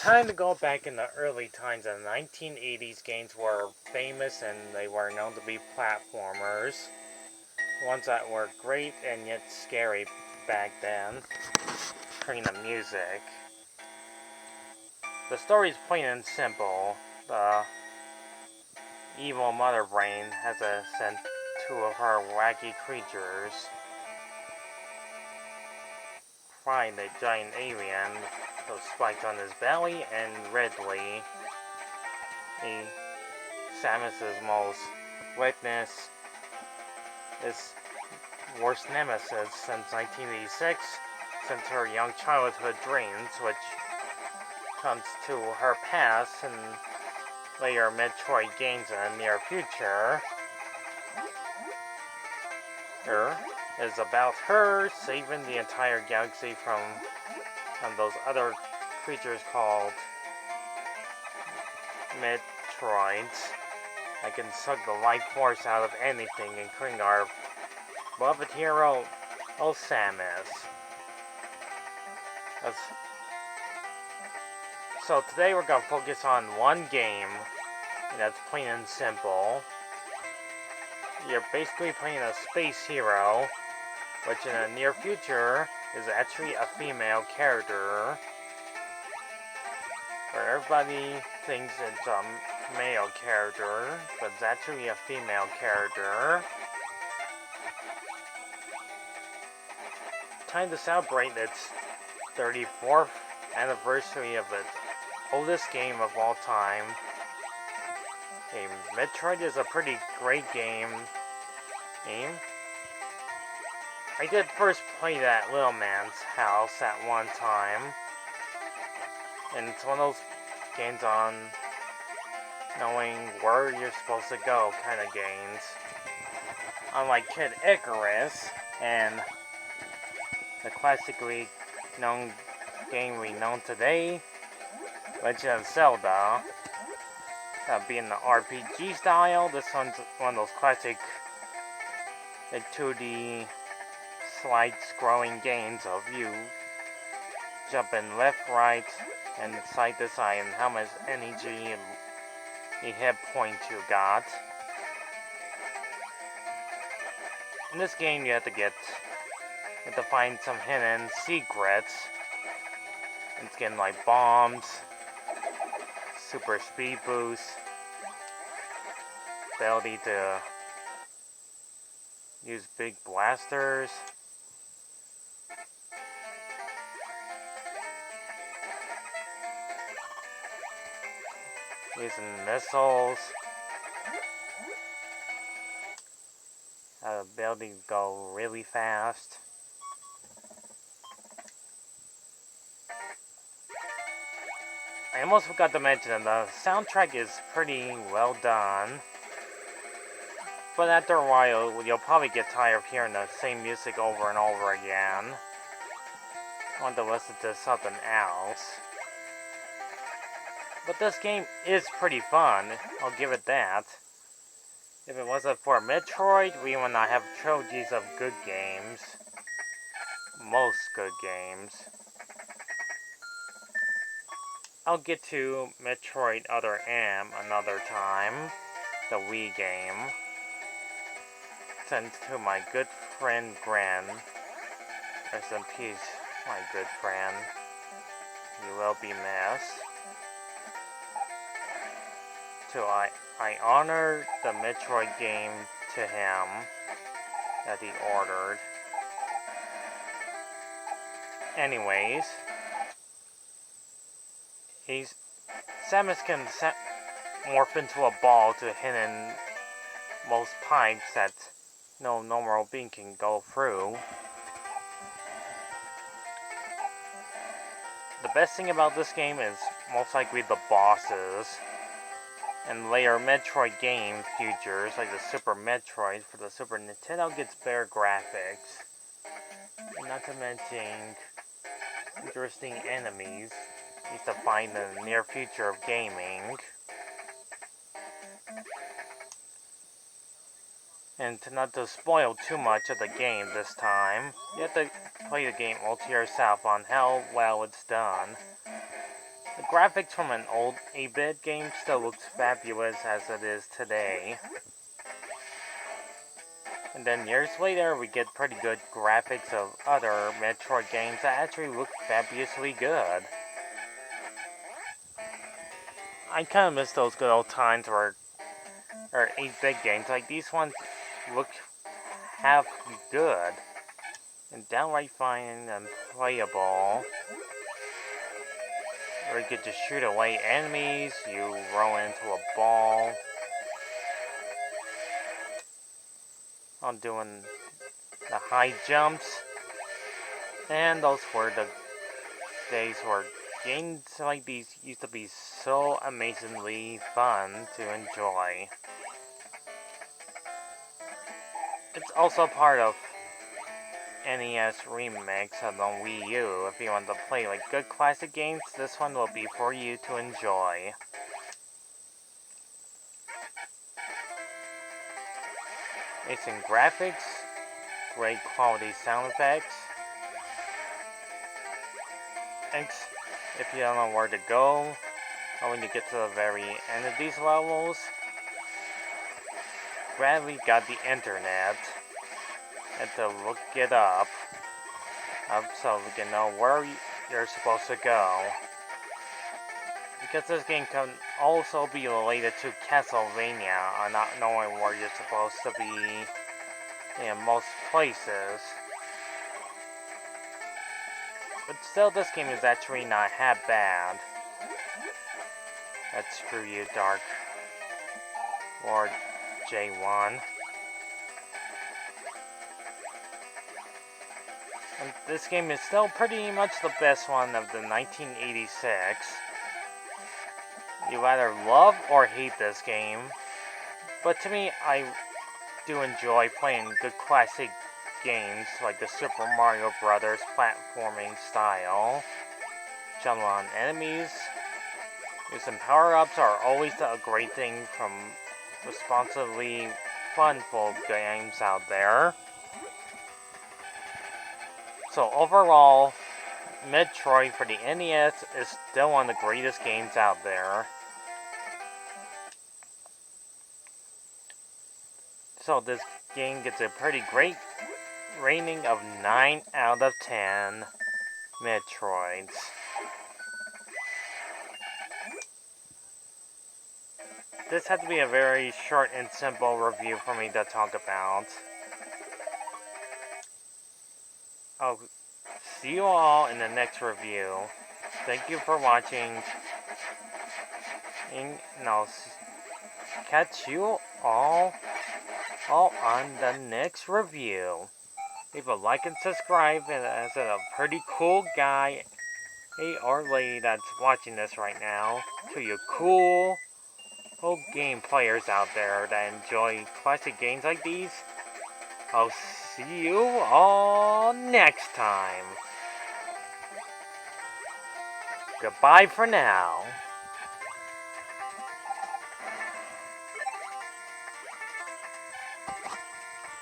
time to go back in the early times. The 1980s games were famous and they were known to be platformers. Ones that were great and yet scary back then. Turning the music. The story's plain and simple. The evil mother brain has sent two of her wacky creatures. Find the giant alien, those spikes on his belly, and Ridley, Samus's most weakness, his worst nemesis since 1986, since her young childhood dreams, which comes to her past and later Metroid games in the near future. Is about her saving the entire galaxy from those other creatures called Metroids that can suck the life force out of anything, including our beloved hero, Samus. So today we're going to focus on one game, and that's plain and simple. You're basically playing a space hero, which in the near future is actually a female character. Where everybody thinks it's a male character, but it's actually a female character. Time to celebrate its 34th anniversary of its oldest game of all time. Metroid is a pretty great game. I did first play it at Little Man's house at one time. And it's one of those games on knowing where you're supposed to go kind of games. Unlike Kid Icarus and the classically known game we know today, Legend of Zelda, being the RPG style, this one's one of those classic 2D slide-scrolling games of you jumping left, right, and side to side, and how much energy and hit points you got. In this game, you have to find some hidden secrets. It's getting like bombs, super speed boost, ability to use big blasters. Using missiles. Have the ability to go really fast. I almost forgot to mention that the soundtrack is pretty well done. But after a while, you'll probably get tired of hearing the same music over and over again. I want to listen to something else. But this game is pretty fun, I'll give it that. If it wasn't for Metroid, we would not have trilogies of good games. Most good games. I'll get to Metroid Other M another time, the Wii game. Sent to my good friend Gren. Rest in peace, my good friend. You will be missed. So I honor the Metroid game to him that he ordered. Anyways, Samus can morph into a ball to hit in most pipes that no normal being can go through. The best thing about this game is most likely the bosses. And later Metroid game futures, like the Super Metroid for the Super Nintendo, gets better graphics. And not to mention interesting enemies you to find in the near future of gaming. And to not to spoil too much of the game this time, you have to play the game all to yourself on how well it's done. It graphics from an old 8-bit game still looks fabulous as it is today. And then years later, we get pretty good graphics of other Metroid games that actually look fabulously good. I kind of miss those good old times where 8-bit games like these ones look half good and downright fine and playable. Where you get to shoot away enemies, you roll into a ball. I'm doing the high jumps. And those were the days where games like these used to be so amazingly fun to enjoy. It's also part of NES Remix on the Wii U. If you want to play like good classic games, this one will be for you to enjoy. Amazing graphics, great quality sound effects. If you don't know where to go, or when you get to the very end of these levels, Bradley got the internet and to look it up so we can know where you're supposed to go. Because this game can also be related to Castlevania, not knowing where you're supposed to be in most places. But still, this game is actually not half bad. Let's screw you, Dark Lord J1. And this game is still pretty much the best one of the 1986. You either love or hate this game. But to me, I do enjoy playing good classic games like the Super Mario Brothers platforming style. Jump on enemies. Using power-ups are always a great thing from responsibly fun-filled games out there. So overall, Metroid for the NES is still one of the greatest games out there. So this game gets a pretty great rating of 9 out of 10 Metroids. This had to be a very short and simple review for me to talk about. I'll see you all in the next review. Thank you for watching. And I'll catch you all on the next review. Leave a like and subscribe as a pretty cool guy or lady that's watching this right now. To you cool game players out there that enjoy classic games like these. I'll see you all next time. Goodbye for now.